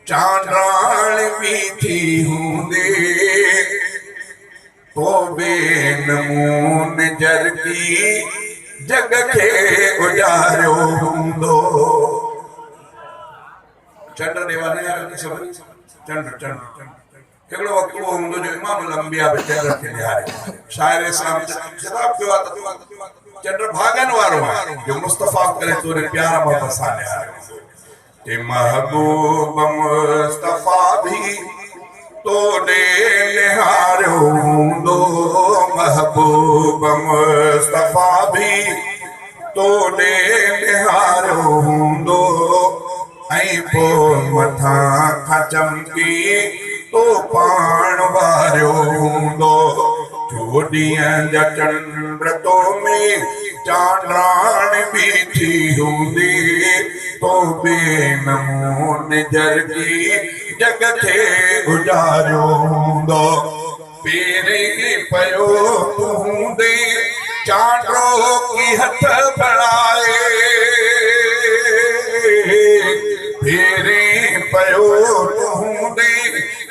चांडाण बीठी हूंदे तो बेनमून जरगी जग खे उजारियो हूंदो। चंड देवा ने यार सब चंड हिकिड़ो वक़्तु उहो हूंदो जो इमाम लंबिया बि चंड खे निहारे। शाइर इस्लाम ख़िताब कयो आहे त चंड भागन वारो आहे जो मुस्तफ़ा करे तोरे प्यार मोहब्बत सां निहारे। ते महबूब मुस्तफ़ा भी तोड़े निहारियो हूंदो। महबूब मुस्तफ़ा भी तोड़े निहारियो हूंदो। ऐं पोइ मथां खां चमकी तो पाण वारियो हूंदो। जो ॾींहं जा चंड तो में चांडाण बीठी हूंदी तो बेनमून जरगी जग खे गुजारियो हूंदो। पेरे पयो हूंदे चांडो की हथ बढ़ाए। पेरे पयो हूंदे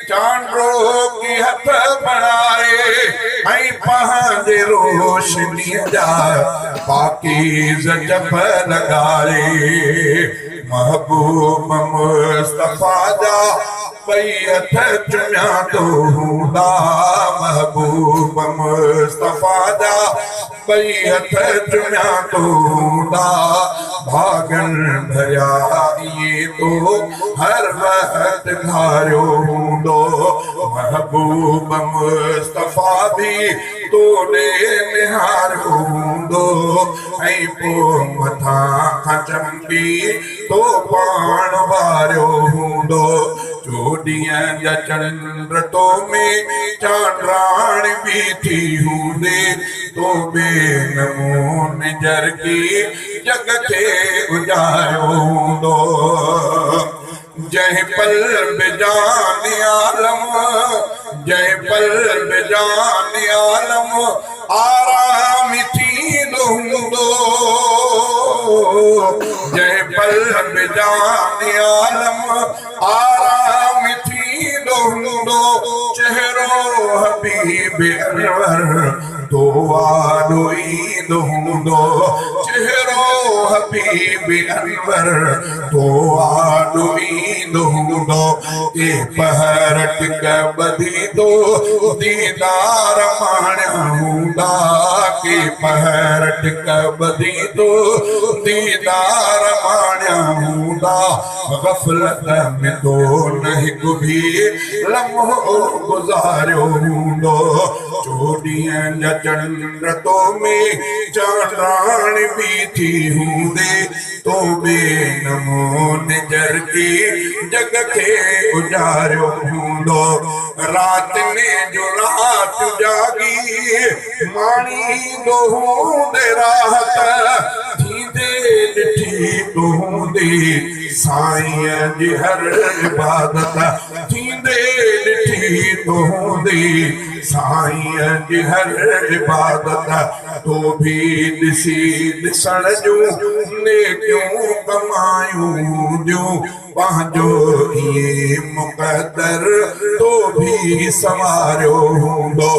चांडो की हथ बढ़ाए। ऐं पंहिंजे रोशनी जा पाकीज़ जब लॻाए। महबूब मुस्तफ़ा जा ॿई हथ चुमिया तो हूंदा। महबूब मुस्तफ़ा जा ॿई हथ चुमिया तो हूंदा। भागन भरिया इहे तो हर वक़्त घारियो हूंदो। महबूब मुस्तफ़ा भी तोड़े निहारियो हूंदो। ऐं पोइ मथां खां चमकी तो पाण वारियो हूंदो। जो ॾींहं जा चंड तो में चांडाण बीठी हूंदे तो बेनमून जरगी जग खे उजारियो हूंदो। जंहिं पल बिजान आलम जंहिं पल बिजान आलम आराम थींदो हूंदो। जंहिं पल बिजान आलम आराम थींदो हूंदो। चेहरो हबीब अनवर तो वाॾो ईंदो हूंदो। चेहरो हबीब अनवर तो वाॾो ईंदो हूंदो। के पहर टिक ॿधी तो दीदार माणिया हूंदा। के पहर टिक ॿधी तो दीदार माणिया हूंदा। ग़फ़लत में तो न हिकु भी लम्हो गुज़ारियो हूंदो। जो ॾींहं जा चंड तो में चांडाण बीठी हूंदे तो बेनमून जरगी जग खे उजारियो हूंदो। रात में जो रात जागी माणींदो हूंदे राहत थींदे ॾिठी तो हूंदी साईं जी हर इबादत थींदे ॾिठी तो हूंदी साईं जी हर इबादत। तो भी ॾिसी ॾिसण जूं नेकियूं कमायूं ॾियूं पंहिंजो इहे मुक़दर तो भी सवारियो हूंदो।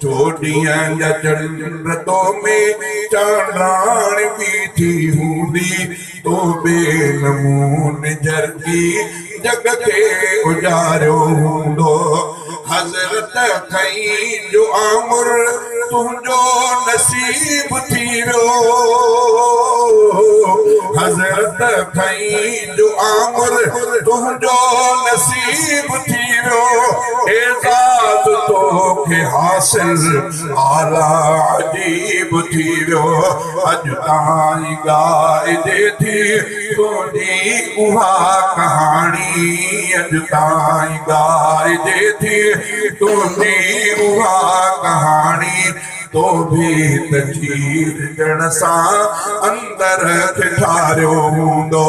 जो ॾींहं जा चंड तो में चांडाण बीठी हूंदी तो बेनमून जरगी जग खे उजारियो हूंदो। हज़रत खईं जो आमुर तुंहिंजो नसीब थी वियो। हज़रत खईं जो आमुर तुंहिंजो नसीब थी वियो। एज़ाज़ तोखे हासिल आला अजीब थी वियो। अॼु ताईं ॻाइजे थी तुंहिंजी उहा कहाणी। अॼु ताईं ॻाइजे थी तुंहिंजी उहा कहाणी। तो भी तजीर ॾियण सां अंदर खे ठारियो हूंदो।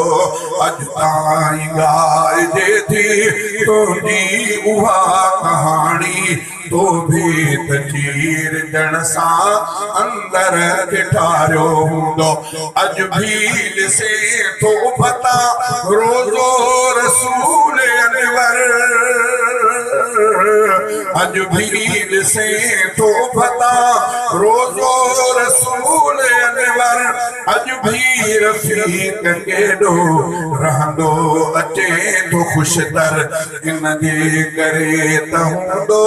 अॼु ताईं ॻाइजे थी तुंहिंजी उहा कहाणी। तो भी तजीर ॾियण सां अंदर खे ठारियो हूंदो। अॼु भी ॾिसे थो पता रोज़ो रसूल अनवर अज भीड़ से तो फता रोजो रसूल अनवर अज भी रफीक केडो रहंदो अचे तो खुशतर इन जे करे तहुंदो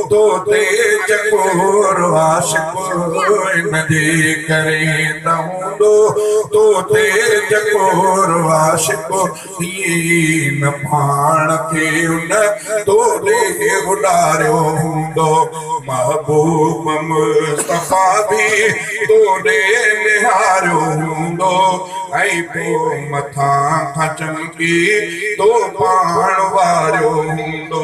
तो ते चकोर आशिक इन जे करे तहुंदो तो ते चकोर आशिक ये न पाण के उन तो ले उडारियो हूंदो महबूब मुस्तफा भी तो ले निहारियो हूंदो ऐं पोइ मथां खां चमकी तो पाण वारियो हूंदो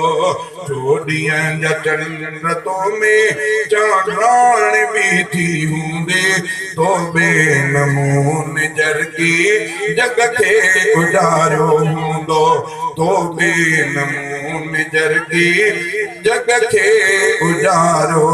जो ॾींहं जा चंड तो में चांदराण बीठी हूंदे तो बे नमूने जरगी जग खे उजारियो हूंदो तो बे नमूने जरगी जग खे उजारियो